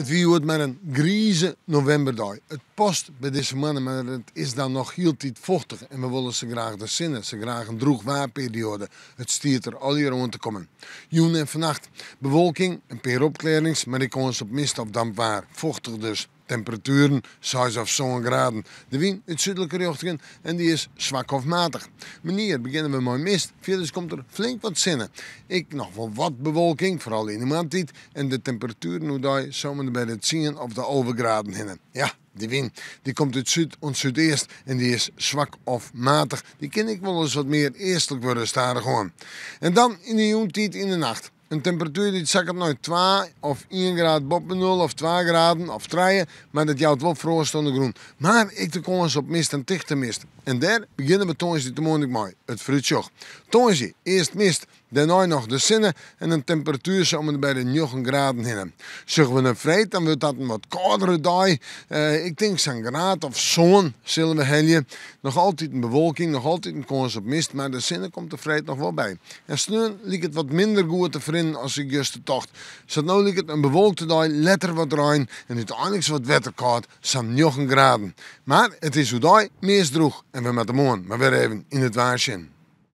Het wordt met een grieze novemberdag. Het past bij deze mannen, maar het is dan nog heel tijd vochtig. En we willen ze graag de zinnen, ze graag een droog waarperiode. Het stiert er al hier rond te komen. Joen en vannacht bewolking, een paar opklarings, maar ik kans op mist of dampwaar. Vochtig dus. Temperaturen 6 of zo'n graden. De wind uit zuidelijke richting en die is zwak of matig. Meneer, beginnen we met mist. Verder komt er flink wat zinnen. Ik nog wel wat bewolking, vooral in de maandtijd. En de temperaturen nu daar zomaar bij het 10 of de 11 graden hinnen. Ja, die wind die komt uit zuid en zuidoost en die is zwak of matig. Die kan ik wel eens wat meer eerstelijk worden staren gewoon. En dan in de joentijd in de nacht. Een temperatuur die zakt naar 2 of 1 graad boven 0 of 2 graden of 3, maar dat jouwt wel vroegstond groen. Maar ik de kans op mist en dichte mist. En daar beginnen we tonsie te moeilijk mee, het fruitsjoch. Tonsie, eerst mist, daarna nog de zinnen en een temperatuur zomaar bij de 9 graden heen. Zeggen we een vrijdag, dan wordt dat een wat koudere dag. Ik denk zo'n graad of zo'n zullen we heljen. Nog altijd een bewolking, nog altijd een kans op mist, maar de zinnen komt de vrijdag nog wel bij. En snel liep het wat minder goed te vrienden als ik juist de tocht. Zo nu liep het een bewolkte dag, letter wat rein en uiteindelijk wat wetterkoud, zo'n 9 graden. Maar het is hoe dag meest droeg en we met de morgen maar weer even in het waarsje.